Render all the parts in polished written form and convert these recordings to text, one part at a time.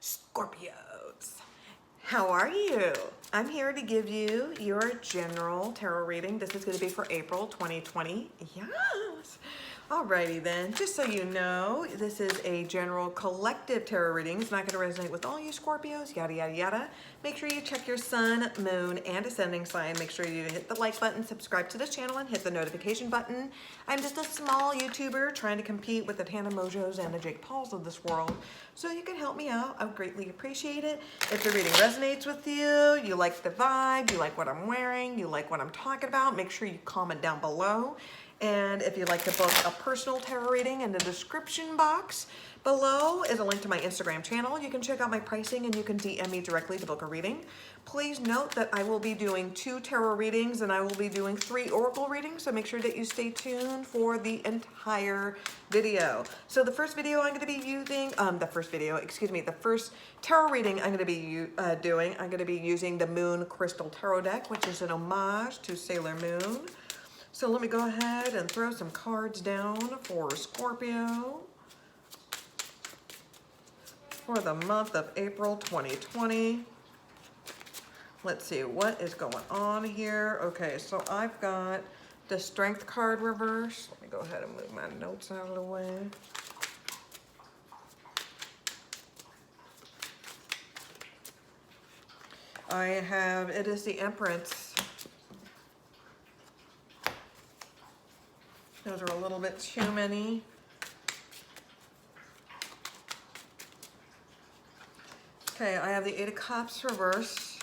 Scorpios, how are you? I'm here to give you your general tarot reading. This is going to be for April 2020. Yes. Alrighty then, just so you know, this is a general collective tarot reading. It's not going to resonate with all you Scorpios, yada, yada, yada. Make sure you check your sun, moon, and ascending sign. Make sure you hit the like button, subscribe to this channel, and hit the notification button. I'm just a small YouTuber trying to compete with the Tana Mojos and the Jake Pauls of this world. So you can help me out. I would greatly appreciate it. If the reading resonates with you, you like the vibe, you like what I'm wearing, you like what I'm talking about, make sure you comment down below. And if you'd like to book a personal tarot reading, in the description box below is a link to my Instagram channel. You can check out my pricing and you can DM me directly to book a reading. Please note that I will be doing 2 tarot readings and I will be doing 3 oracle readings, so make sure that you stay tuned for the entire video. So the first video I'm going to be using, the first tarot reading I'm going to be doing, I'm going to be using the Moon Crystal Tarot deck, which is an homage to Sailor Moon. So let me go ahead and throw some cards down for Scorpio for the month of April 2020. Let's see what is going on here. Okay, so I've got the Strength card reverse. Let me go ahead and move my notes out of the way. It is the Empress. Those are a little bit too many. Okay, I have the 8 of Cups reverse.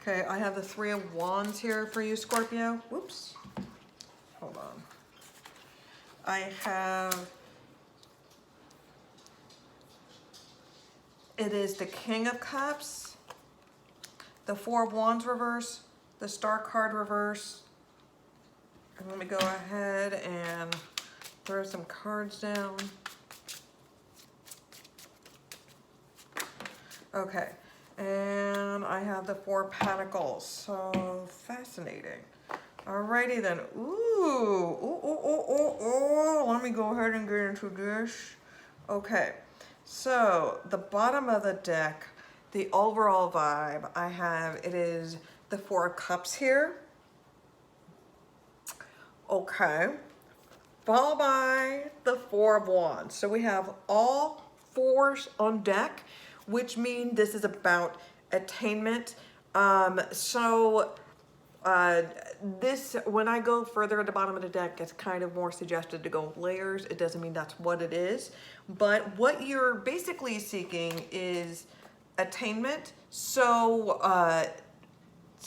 Okay, I have the 3 of Wands here for you, Scorpio. Whoops. Hold on. It is the King of Cups, the 4 of Wands reverse, the Star card reverse. And let me go ahead and throw some cards down. Okay, and I have the 4 Pentacles. So fascinating. Alrighty then. Let me go ahead and get into this. Okay, so the bottom of the deck, the overall vibe it is the 4 of Cups here. Okay, followed by the 4 of Wands. So we have all 4s on deck, which means this is about attainment. This, when I go further at the bottom of the deck, it's kind of more suggested to go with layers. It doesn't mean that's what it is. But what you're basically seeking is attainment. So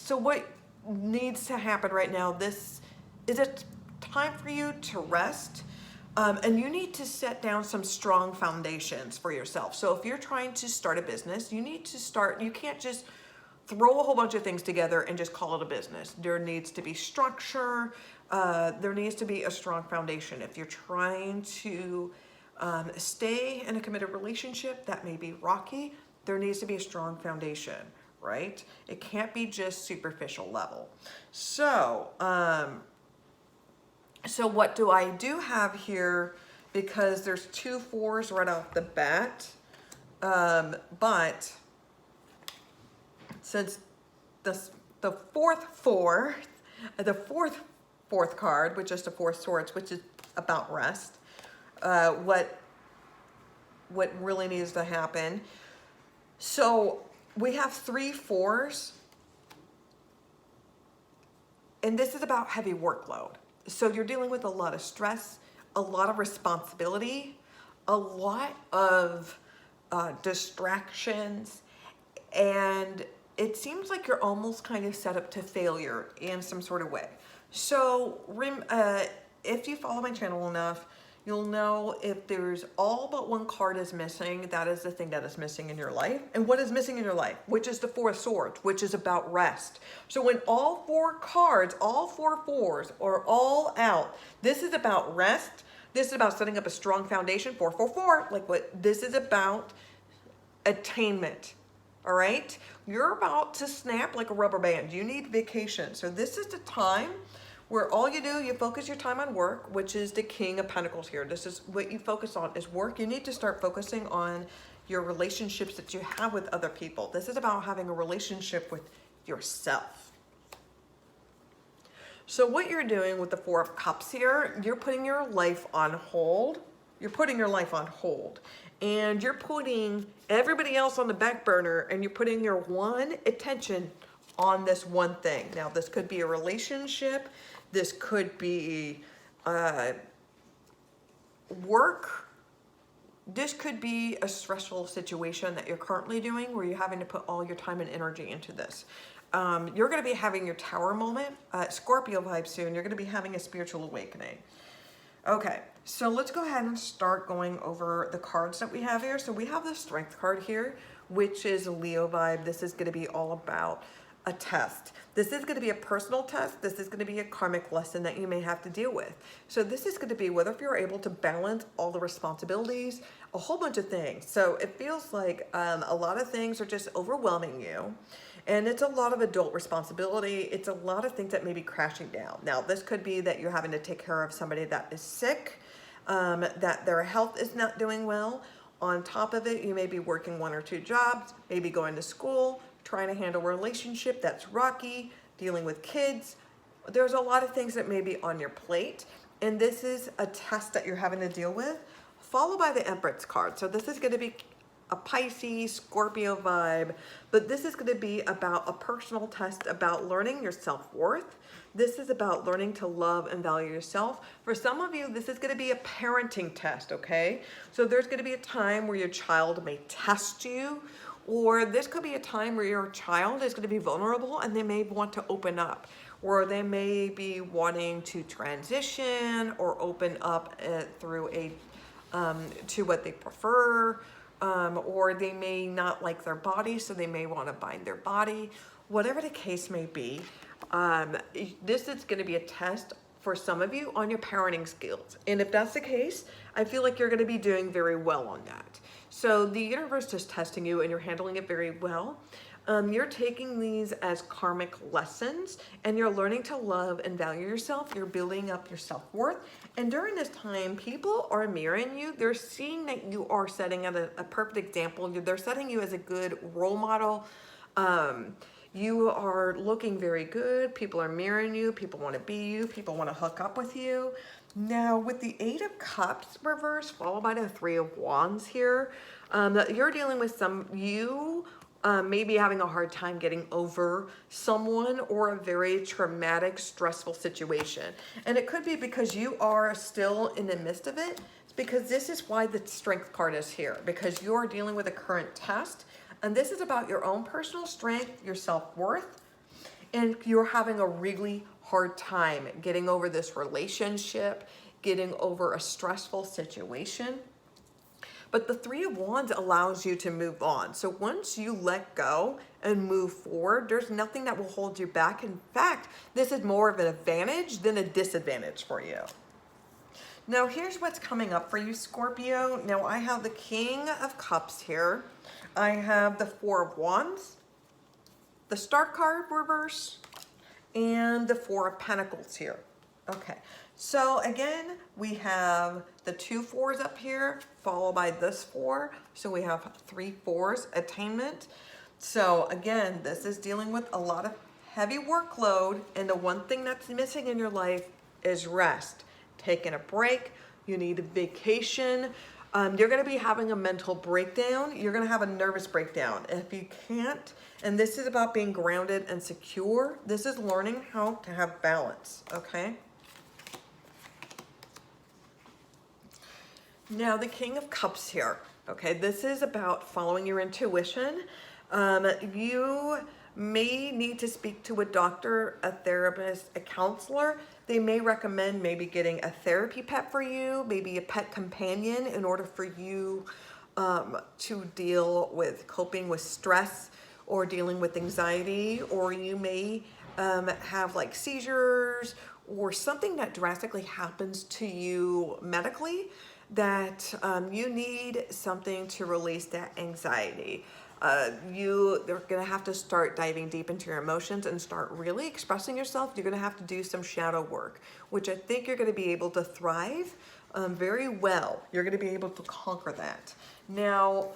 what needs to happen right now, this is a time for you to rest. And you need to set down some strong foundations for yourself. So if you're trying to start a business, you can't just throw a whole bunch of things together and just call it a business. There needs to be structure. There needs to be a strong foundation. If you're trying to stay in a committed relationship that may be rocky, there needs to be a strong foundation, right? It can't be just superficial level. So what do I do have here, because there's 2 4s right off the bat, but since the fourth card, which is the 4 Swords, which is about rest, what really needs to happen. So we have 3 4s, and this is about heavy workload. So you're dealing with a lot of stress, a lot of responsibility, a lot of distractions, and it seems like you're almost kind of set up to failure in some sort of way. So if you follow my channel enough, you'll know if there's all but 1 card is missing, that is the thing that is missing in your life. And what is missing in your life? Which is the 4 of Swords, which is about rest. So when all 4 cards, all 4 4s are all out, this is about rest. This is about setting up a strong foundation. 4 4 4, like what this is about, attainment. All right, you're about to snap like a rubber band. You need vacation. So this is the time where all you do, you focus your time on work, which is the King of Pentacles here. This is what you focus on is work. You need to start focusing on your relationships that you have with other people. This is about having a relationship with yourself. So what you're doing with the Four of Cups here, you're putting your life on hold. You're putting your life on hold. And you're putting everybody else on the back burner, and you're putting your one attention on this one thing. Now, this could be a relationship. This could be work. This could be a stressful situation that you're currently doing where you're having to put all your time and energy into this. You're going to be having your tower moment, Scorpio vibe soon. You're going to be having a spiritual awakening. Okay, so let's go ahead and start going over the cards that we have here. So we have the Strength card here, which is a Leo vibe. This is going to be all about a test. This is going to be a personal test. This is going to be a karmic lesson that you may have to deal with. So this is going to be whether if you're able to balance all the responsibilities, a whole bunch of things. So it feels like a lot of things are just overwhelming you. And it's a lot of adult responsibility. It's a lot of things that may be crashing down. Now, this could be that you're having to take care of somebody that is sick, that their health is not doing well. On top of it, you may be working 1 or 2 jobs, maybe going to school, trying to handle a relationship that's rocky, dealing with kids. There's a lot of things that may be on your plate. And this is a test that you're having to deal with, followed by the Empress card. So this is going to be a Pisces, Scorpio vibe, but this is going to be about a personal test about learning your self-worth. This is about learning to love and value yourself. For some of you, this is going to be a parenting test, okay? So there's going to be a time where your child may test you, or this could be a time where your child is going to be vulnerable and they may want to open up, or they may be wanting to transition or open up through to what they prefer. Or they may not like their body, so they may want to bind their body. Whatever the case may be, this is going to be a test for some of you on your parenting skills. And if that's the case, I feel like you're going to be doing very well on that. So the universe is testing you and you're handling it very well. You're taking these as karmic lessons and you're learning to love and value yourself. You're building up your self-worth. And during this time, people are mirroring you. They're seeing that you are setting a perfect example. They're setting you as a good role model. You are looking very good. People are mirroring you. People want to be you. People want to hook up with you. Now, with the 8 of Cups reverse, followed by the 3 of Wands here, you're dealing with maybe having a hard time getting over someone or a very traumatic, stressful situation. And it could be because you are still in the midst of it. It's because this is why the Strength card is here, because you're dealing with a current test. And this is about your own personal strength, your self-worth, and you're having a really hard time getting over this relationship, getting over a stressful situation. But the 3 of Wands allows you to move on. So once you let go and move forward, there's nothing that will hold you back. In fact, this is more of an advantage than a disadvantage for you. Now, here's what's coming up for you, Scorpio. Now, I have the King of Cups here. I have the 4 of Wands, the Star card reverse, and the 4 of Pentacles here. Okay, so again, we have the 2 4s up here, followed by this 4. So we have 3 4s, attainment. So again, this is dealing with a lot of heavy workload, and the one thing that's missing in your life is rest. Taking a break, you need a vacation. You're going to be having a mental breakdown. You're going to have a nervous breakdown. If you can't, and this is about being grounded and secure, this is learning how to have balance, okay? Now, the King of Cups here, okay? This is about following your intuition. You may need to speak to a doctor, a therapist, a counselor. They may recommend maybe getting a therapy pet for you, maybe a pet companion in order for you to deal with coping with stress or dealing with anxiety, or you may have like seizures or something that drastically happens to you medically that you need something to release that anxiety. They're gonna have to start diving deep into your emotions and start really expressing yourself. You're gonna have to do some shadow work, which I think you're gonna be able to thrive very well. You're gonna be able to conquer that. Now,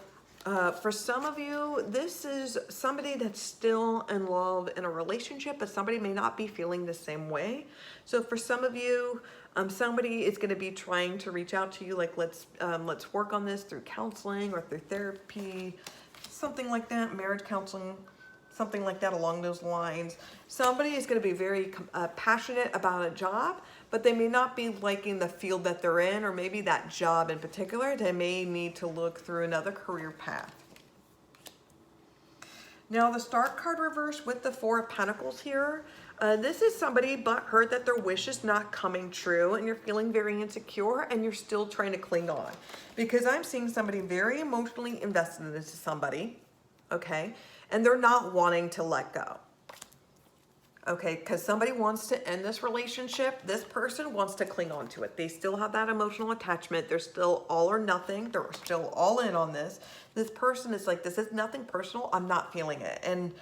for some of you, this is somebody that's still in love in a relationship, but somebody may not be feeling the same way. So for some of you, somebody is going to be trying to reach out to you, like let's work on this through counseling or through therapy, something like that, marriage counseling, something like that along those lines. Somebody is going to be very passionate about a job, but they may not be liking the field that they're in, or maybe that job in particular. They may need to look through another career path. Now the Star card reverse with the Four of Pentacles here. This is somebody but hurt that their wish is not coming true, and you're feeling very insecure, and you're still trying to cling on. Because I'm seeing somebody very emotionally invested into somebody, okay? And they're not wanting to let go. Okay, because somebody wants to end this relationship. This person wants to cling on to it. They still have that emotional attachment. They're still all or nothing. They're still all in on this. This person is like, this is nothing personal. I'm not feeling it. And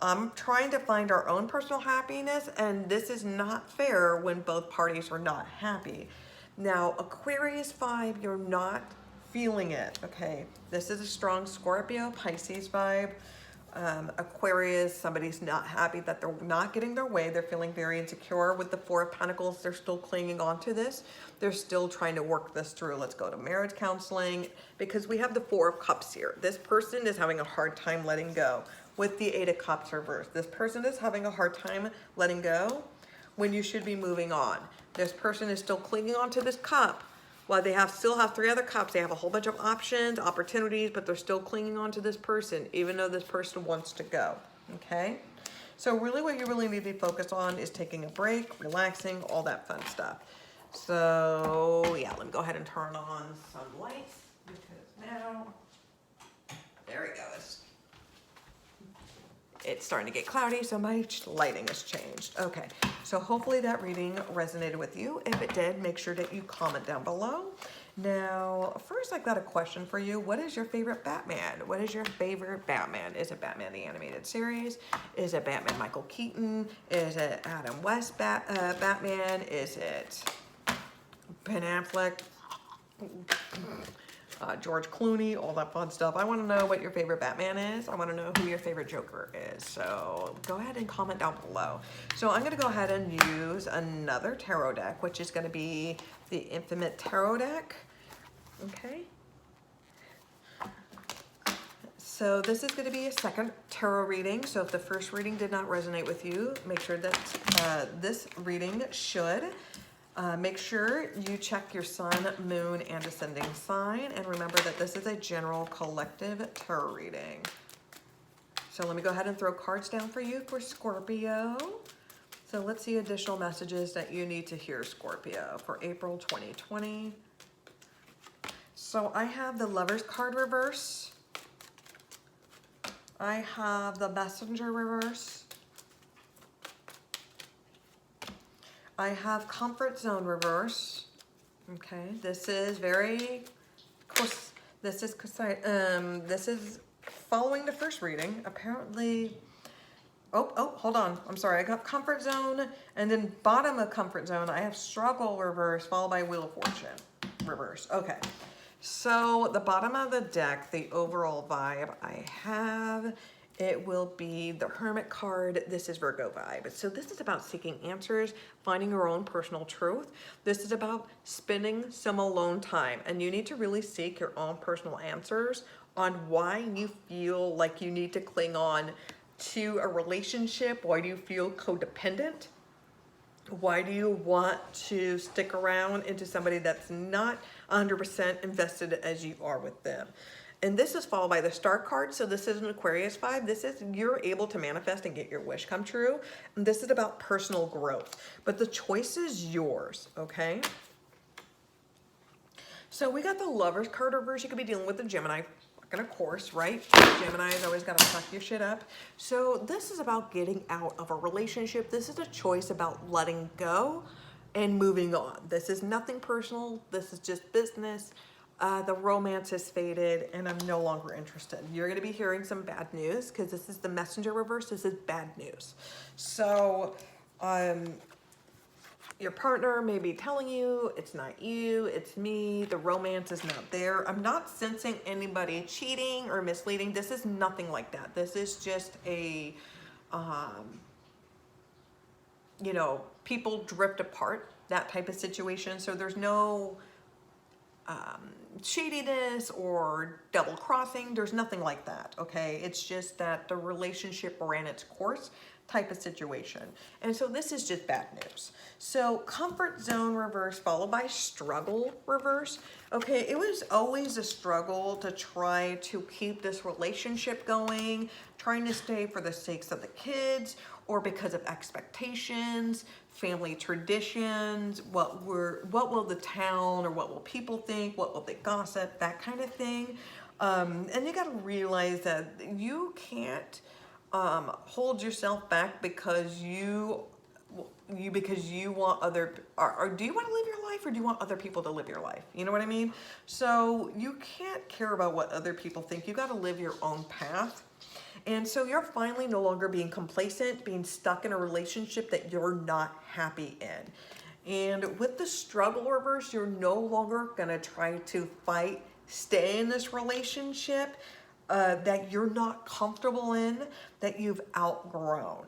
I'm trying to find our own personal happiness. And this is not fair when both parties are not happy. Now, Aquarius vibe, you're not feeling it. Okay, this is a strong Scorpio, Pisces vibe. Aquarius, somebody's not happy that they're not getting their way. They're feeling very insecure with the Four of Pentacles. They're still clinging on to this. They're still trying to work this through. Let's go to marriage counseling, because we have the Four of Cups here. This person is having a hard time letting go with the Eight of Cups reversed. This person is having a hard time letting go when you should be moving on. This person is still clinging on to this cup. While they still have 3 other cups, they have a whole bunch of options, opportunities, but they're still clinging on to this person, even though this person wants to go, okay? So really what you really need to be focused on is taking a break, relaxing, all that fun stuff. So yeah, let me go ahead and turn on some lights, because now, there it goes. It's starting to get cloudy, so my lighting has changed. Okay, so hopefully that reading resonated with you. If it did, make sure that you comment down below. Now, first I've got a question for you. What is your favorite Batman? What is your favorite Batman? Is it Batman the Animated Series? Is it Batman Michael Keaton? Is it Adam West Batman? Is it Ben Affleck? George Clooney, all that fun stuff. I want to know what your favorite Batman is. I want to know who your favorite Joker is. So go ahead and comment down below. So I'm going to go ahead and use another tarot deck, which is going to be the Infinite Tarot deck. Okay. So this is going to be a second tarot reading. So if the first reading did not resonate with you, make sure that this reading should. Make sure you check your sun, moon, and ascending sign. And remember that this is a general collective tarot reading. So let me go ahead and throw cards down for you for Scorpio. So let's see additional messages that you need to hear, Scorpio, for April 2020. So I have the Lover's card reverse. I have the Messenger reverse. I have Comfort Zone reverse. Okay, this is very close. This is following the first reading. Apparently, hold on. I'm sorry. I got Comfort Zone, and then bottom of Comfort Zone, I have Struggle reverse, followed by Wheel of Fortune reverse. Okay, so the bottom of the deck, the overall vibe I have, it will be the Hermit card. This is Virgo vibe. So this is about seeking answers, finding your own personal truth. This is about spending some alone time, and you need to really seek your own personal answers on why you feel like you need to cling on to a relationship. Why do you feel codependent? Why do you want to stick around into somebody that's not 100% invested as you are with them? And this is followed by the Star card. So this is an Aquarius vibe. This is you're able to manifest and get your wish come true. And this is about personal growth. But the choice is yours, okay? So we got the Lover's card reverse. You could be dealing with the Gemini, of course, right? Gemini's always got to fuck your shit up. So this is about getting out of a relationship. This is a choice about letting go and moving on. This is nothing personal. This is just business. The romance has faded and I'm no longer interested. You're going to be hearing some bad news because this is the messenger reverse. This is bad news. So, your partner may be telling you it's not you, it's me, the romance is not there. I'm not sensing anybody cheating or misleading. This is nothing like that. This is just a, you know, people drift apart, that type of situation. So there's no shadiness or double crossing. There's nothing like that, okay? It's just that the relationship ran its course type of situation. And so this is just bad news. So comfort zone reverse followed by struggle reverse. Okay, it was always a struggle to try to keep this relationship going, trying to stay for the sakes of the kids or because of expectations, family traditions, what will the town or what will people think, what will they gossip, that kind of thing. And you got to realize that you can't hold yourself back because you want other, or do you want to live your life or do you want other people to live your life? You know what I mean? So you can't care about what other people think. You got to live your own path. And so you're finally no longer being complacent, being stuck in a relationship that you're not happy in. And with the struggle reverse, you're no longer going to try to fight, stay in this relationship that you're not comfortable in, that you've outgrown.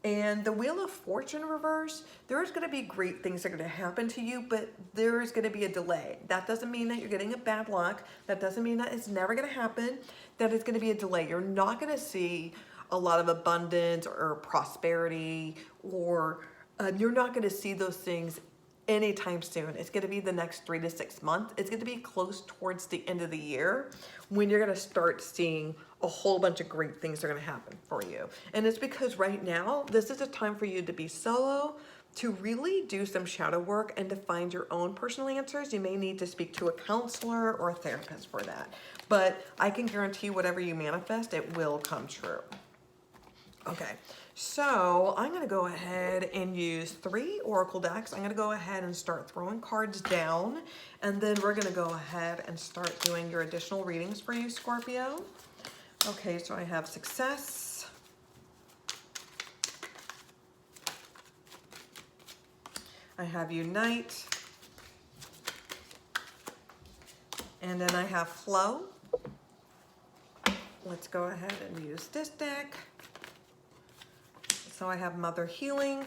And the Wheel of Fortune reverse, there's going to be great things that are going to happen to you, but there is going to be a delay. That doesn't mean that you're getting a bad luck. That doesn't mean that it's never going to happen. That it's going to be a delay. You're not going to see a lot of abundance or prosperity, or you're not going to see those things anytime soon. It's going to be the next 3 to 6 months. It's going to be close towards the end of the year when you're going to start seeing a whole bunch of great things are going to happen for you. And it's because right now, this is a time for you to be solo, to really do some shadow work and to find your own personal answers. You may need to speak to a counselor or a therapist for that. But I can guarantee whatever you manifest, it will come true. Okay, so I'm going to go ahead and use 3 oracle decks. I'm going to go ahead and start throwing cards down, and then we're going to go ahead and start doing your additional readings for you, Scorpio. Okay, so I have success, I have unite, and then I have flow. Let's go ahead and use this deck. So I have Mother Healing,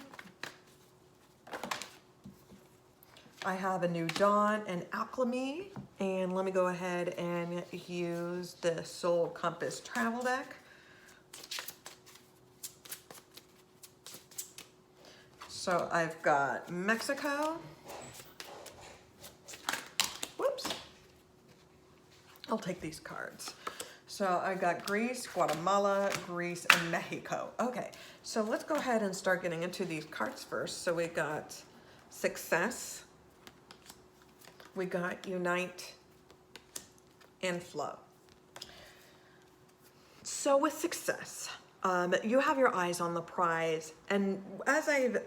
I have a New Dawn and Alchemy, and let me go ahead and use the Soul Compass Travel deck. So I've got Mexico, whoops, I'll take these cards. So I got Greece, Guatemala, Greece, and Mexico. Okay, so let's go ahead and start getting into these cards first. So we got success, we got unite, and flow. So with success, you have your eyes on the prize, and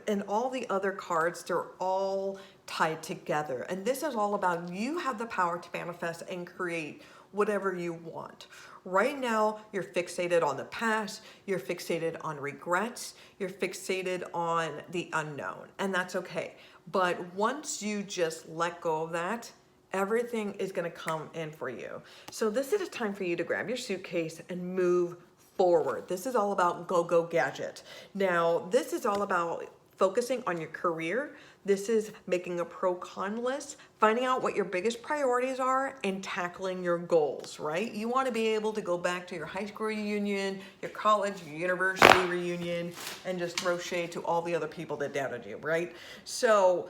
in all the other cards, they're all tied together. And this is all about you have the power to manifest and create whatever you want. Right now, you're fixated on the past, you're fixated on regrets, you're fixated on the unknown, and that's okay. But once you just let go of that, everything is gonna come in for you. So this is a time for you to grab your suitcase and move forward. This is all about go gadget. Now, this is all about focusing on your career. This is making a pro-con list, finding out what your biggest priorities are, and tackling your goals, right? You want to be able to go back to your high school reunion, your college, your university reunion, and just throw shade to all the other people that doubted you, right? So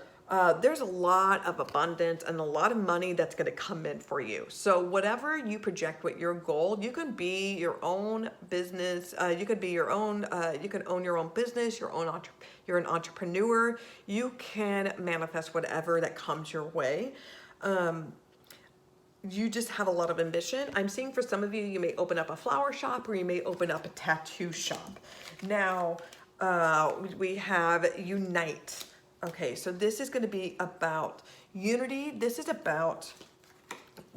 there's a lot of abundance and a lot of money that's going to come in for you. So whatever you project with your goal, you can be your own business. You could be your own, you can own your own business, you're an entrepreneur. You can manifest whatever that comes your way. You just have a lot of ambition. I'm seeing for some of you, you may open up a flower shop or you may open up a tattoo shop. Now, we have unite. Okay, so this is going to be about unity. This is about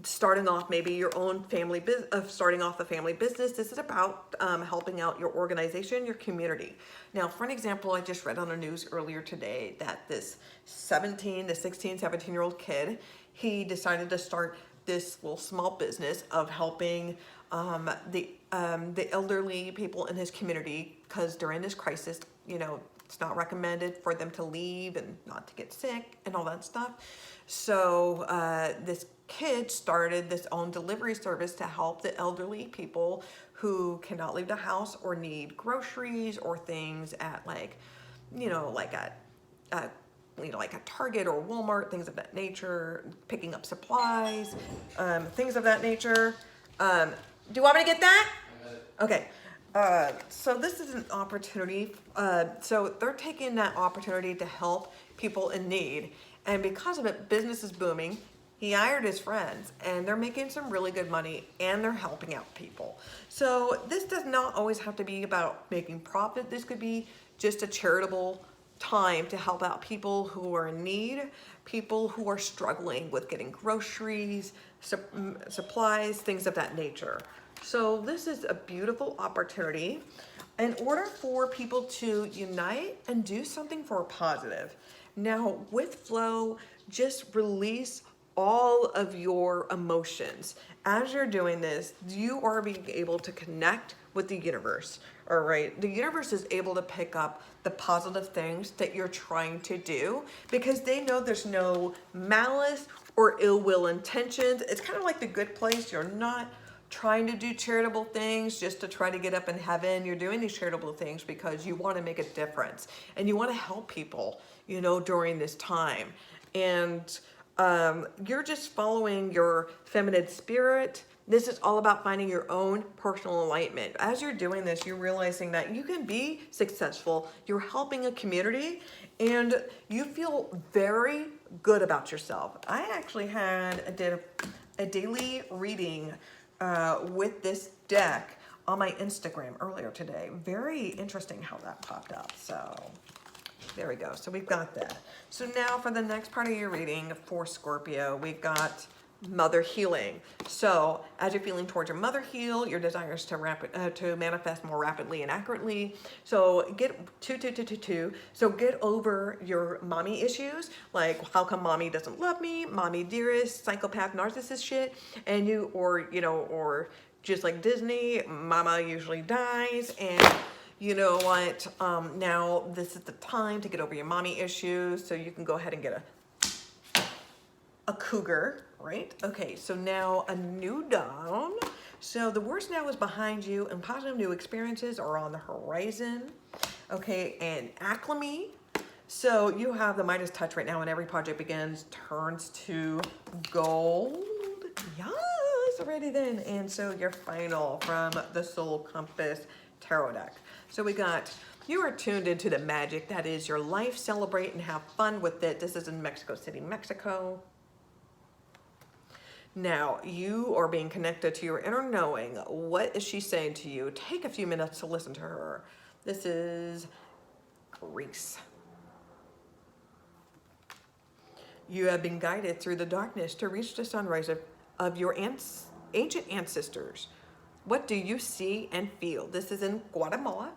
starting off maybe your own family business, starting off a family business. This is about helping out your organization, your community. Now, for an example, I just read on the news earlier today that this 16, 17-year-old kid, he decided to start this little small business of helping the elderly people in his community, because during this crisis, you know, it's not recommended for them to leave and not to get sick and all that stuff. So this kid started this own delivery service to help the elderly people who cannot leave the house or need groceries or things at like, you know, like at like a Target or Walmart, things of that nature, picking up supplies, things of that nature. Do you want me to get that? Okay. So this is an opportunity. So they're taking that opportunity to help people in need. And because of it, business is booming. He hired his friends and they're making some really good money and they're helping out people. So this does not always have to be about making profit. This could be just a charitable time to help out people who are in need, people who are struggling with getting groceries, supplies, things of that nature. So this is a beautiful opportunity in order for people to unite and do something for a positive. Now with flow, just release all of your emotions. As you're doing this, you are being able to connect with the universe. All right, the universe is able to pick up the positive things that you're trying to do because they know there's no malice or ill will intentions. It's kind of like the good place. You're not trying to do charitable things just to try to get up in heaven. You're doing these charitable things because you want to make a difference and you want to help people, you know, during this time. And you're just following your feminine spirit. This is all about finding your own personal enlightenment. As you're doing this, you're realizing that you can be successful. You're helping a community and you feel very good about yourself. I actually did a daily reading with this deck on my Instagram earlier today. Very interesting how that popped up. So there we go. So we've got that. So now for the next part of your reading for Scorpio, we've got mother healing. So as you're feeling towards your mother heal, your desires to manifest more rapidly and accurately. So get So get over your mommy issues, like how come mommy doesn't love me, mommy dearest, psychopath, narcissist shit, and or just like Disney, mama usually dies, and you know what? Now this is the time to get over your mommy issues, so you can go ahead and get a cougar, right? Okay, so now a new dawn. So the worst now is behind you and positive new experiences are on the horizon. Okay, and acclimate. So you have the Midas touch right now and every project begins, turns to gold. Yes, alrighty then. And so your final from the Soul Compass Tarot deck. So we got, you are tuned into the magic that is your life. Celebrate and have fun with it. This is in Mexico City, Mexico. Now, you are being connected to your inner knowing. What is she saying to you? Take a few minutes to listen to her. This is Greece. You have been guided through the darkness to reach the sunrise of your ancient ancestors. What do you see and feel? This is in Guatemala.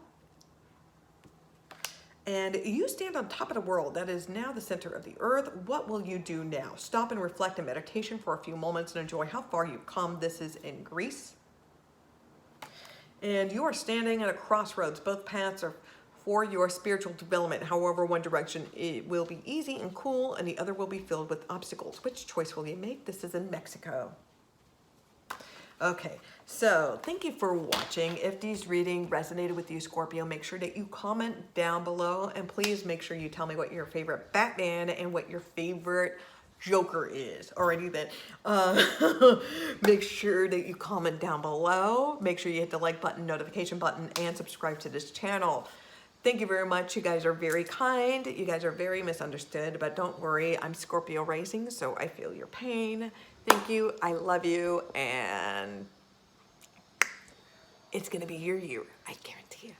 And you stand on top of the world that is now the center of the earth. What will you do now? Stop and reflect in meditation for a few moments and enjoy how far you've come. This is in Greece. And you are standing at a crossroads. Both paths are for your spiritual development. However, one direction it will be easy and cool and the other will be filled with obstacles. Which choice will you make? This is in Mexico. Okay, so thank you for watching. If these readings resonated with you, Scorpio, make sure that you comment down below and please make sure you tell me what your favorite Batman and what your favorite Joker is. Alrighty then. Make sure that you comment down below. Make sure you hit the like button, notification button, and subscribe to this channel. Thank you very much. You guys are very kind. You guys are very misunderstood, but don't worry. I'm Scorpio rising, so I feel your pain. Thank you. I love you. And it's going to be your year. I guarantee it.